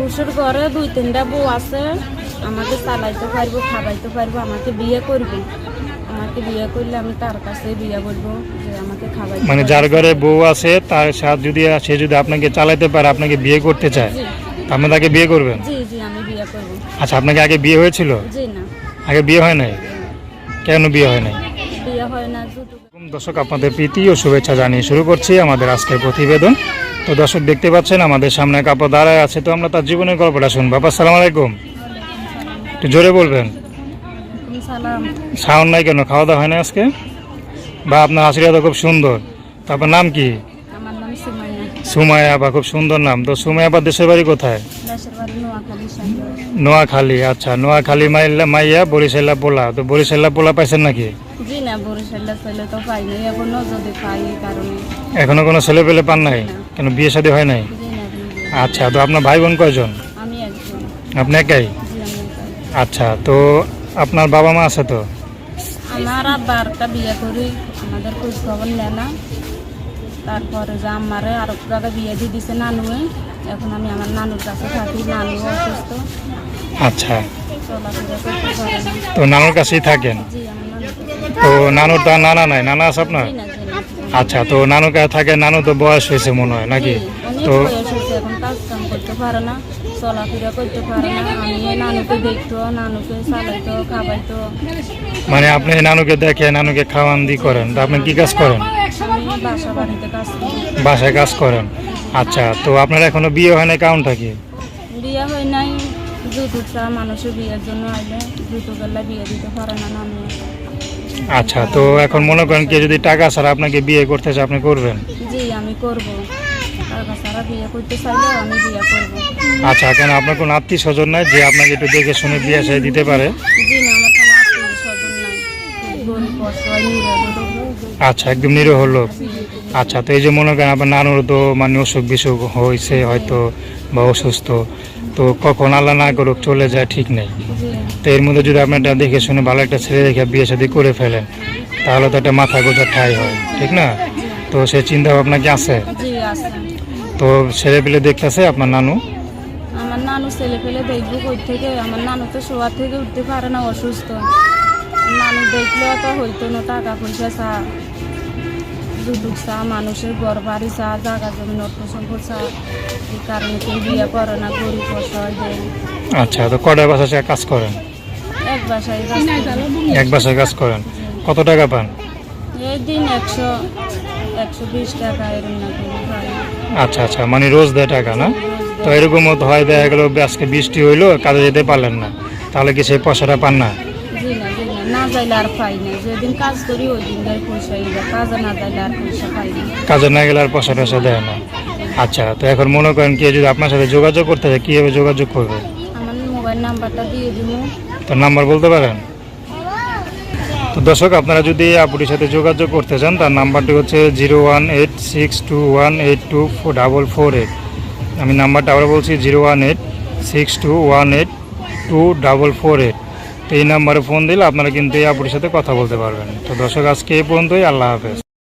শ্বশুর ঘরে 2-3টা বউ আছে, আমাকে চালাইতে পারবো, খাওয়াইতে পারবো, আমাকে বিয়ে করবে। আমাকে বিয়ে করলে আমি তার কাছে বিয়ে বলবো যে আমাকে খাওয়াইতে মানে যার ঘরে বউ আছে তার সাথে যদি সে যদি আপনাকে চালাতে পারে, আপনাকে বিয়ে করতে চায়, জি আপনি তাকে বিয়ে করবেন? জি জি আমি বিয়ে করবো। আচ্ছা, আপনাকে আগে বিয়ে হয়েছিল? জি না, আগে বিয়ে হয় নাই? কেন বিয়ে হয় নাই? বিয়ে হয় না যৌতুক। দর্শক, আপনাদের প্রীতি ও শুভেচ্ছা জানিয়ে শুরু করছি আমাদের আজকের প্রতিবেদন। তো দর্শক, দেখতে পাচ্ছেন আমাদের সামনে এক আপা দাঁড়ায় আছে, তো আমরা তার জীবনের গল্পটা শুনবো। আপা, আসসালামু আলাইকুম। একটু জোরে বলবেন। সালাম। সাউন্ড নাই কেন? খাওয়া দাওয়া হয় না আজকে? বা আপনার আশীর্বাদ খুব সুন্দর। তো আপনার নাম কি? আমার নাম সুমাইয়া। সুমাইয়া আপা, খুব সুন্দর নাম। তো সুমাইয়া আপা দেশের বাড়ি কোথায়? দেশের বাড়ি নোয়াখালী। নোয়াখালী। আচ্ছা, নোয়াখালী মাইয়া বরিশাল্লা পোলা। তো বরিশাল্লা পোলা পাইছেন নাকি? জি না, বরিশাল্লা ছেলে তো পাই নাই এখনো, যদি পাই এই কারণে। এখনো কোনো ছেলে পেলে পান নাই? কেন, বিয়ে শাদী হয় নাই? জি না, আচ্ছা, তো আপনার ভাই বোন কয়জন? আমি একজন। আপনি একাই? জি আমি একাই। আচ্ছা, তো আপনার বাবা মা আছে তো? আমার আব্বারটা বিয়ে করি, আমাদের খোঁজ খবর নেয় না। তারপরে যে আমারে আর জায়গায় বিয়ে দিয়ে দিছে নানুয়ে। এখন আমি আমার নানুর কাছে থাকি, নানু অসুস্থ, আচ্ছা, চলাফেরা করতে পারে না। তো নানুর কাছেই থাকেন? জি আমার নানুর কাছে। তো নানুর তো আর নানা নাই, নানা আছে আপনার? জি না, জি না। আচ্ছা, তো নানুর কাছে থাকে। নানু তো বয়স হয়েছে মনে হয় নাকি? জি, অনেক তো বয়স হয়েছে, এখন কাজ কাম করতে পারে না, চলাফেরা করতে পারে না। আমি নানুকে দেখতো, নানুকে চালাইতো, খাওয়াইতো। মানে আপনি নানুকে দেখে, নানুকে খাওয়ান দি করেন। তো আপনি কি কাজ করেন? আমি বাসা বাড়িতে কাজ করি। বাসায় কাজ করেন। আচ্ছা, তো আপনার এখনো বিয়ে হয় না, কারণটা কি? বিয়ে হয় নাই, যৌতুক চা মানুষের বিয়ের জন্য আইলে যৌতুকের বিয়ে দিতে পারে না নানু। আচ্ছা, তো এখন মনে করেন কেউ যদি টাকা ছাড়া আপনাকে বিয়ে করতে চায়, আপনি করবেন? জি আমি করব, টাকা ছাড়া বিয়ে করতে চাইলে আমি বিয়ে করব। আচ্ছা, কেন আপনার কোনো আত্মীয় স্বজন নাই যে আপনাকে একটু দেখে শুনে বিয়ে সাথে দিতে পারে? জি না, আমার কোনো আত্মীয় স্বজন নাই, গরিব অসহায় নিরীহ লোক। আচ্ছা, একদম নিরীহ লোক। আচ্ছা, তো এই যে মনে করেন আপনার নানুর তো মানে অসুখ বিসুখ হয়েছে হয়তো, বা অসুস্থ, তো কখন আল্লাহ না করুক চলে যায় ঠিক নেই। জি তো এর মধ্যে যদি আপনি একটা দেখে শুনে ভালো একটা ছেলে দেখে বিয়ে শাদী করে ফেলেন, তাহলে তো একটা মাথা গোজা ঠাই হয়, ঠিক না? তো সে চিন্তা ভাবনা কি আছে? জি আছে। তো ছেলে পেলে দেখতেছে আপনার নানু? আমার নানু ছেলে পেলে দেখবো কই থেকে? আমার নানু তো শোয়ার থেকে উঠতে পারে না, অসুস্থ। নানু দেখলেও তো হইতো না, টাকা পয়সা চা, যৌতুক চা, মানুষের ঘর বাড়ি চা, জায়গা জমি অর্থ সম্পদ চা। এই কারণে কেউ বিয়ে করে না, গরিব অসহায় দেয়। আচ্ছা, তো কটা বাসায় কাজ করেন? এক বাসায় কাজ করি। এক বাসায় কাজ করেন। কত টাকা পান? এই দিন 100-120 টাকা এরকম না করে পাই। আচ্ছা আচ্ছা, মানে রোজ দেয় টাকা না? তো এরকমও তো হয়, দেখা গেলো আজকে বৃষ্টি হইলো, কাজে যেতে পারলেন না, তাহলে কি সেই পয়সাটা পান না? জি না, জি না, না যাইলে আর পাই না। যেদিন কাজ করি ওই দিন দেয় পয়সা, কাজে না যাইলে আর পয়সা পাই না। কাজে না গেলে আর পয়সা টয়সা দেয় না? আচ্ছা, তো এখন মনে করেন কেউ যদি আপনার সাথে যোগাযোগ করতে চায়, কীভাবে যোগাযোগ করবে? আমার মোবাইল নাম্বারটা দিয়ে দিব। তো নাম্বার বলতে পারেন? তো দর্শক, আপনারা যদি আপুটির সাথে যোগাযোগ করতে চান, তার নাম্বারটি হচ্ছে 01862182448। আমি নাম্বারটা আবার বলছি, 01862182448। তো এই নাম্বারে ফোন দিলে আপনারা কিন্তু এই আপুটির সাথে কথা বলতে পারবেন। তো দর্শক, আজকে এই পর্যন্তই। আল্লাহ হাফেজ।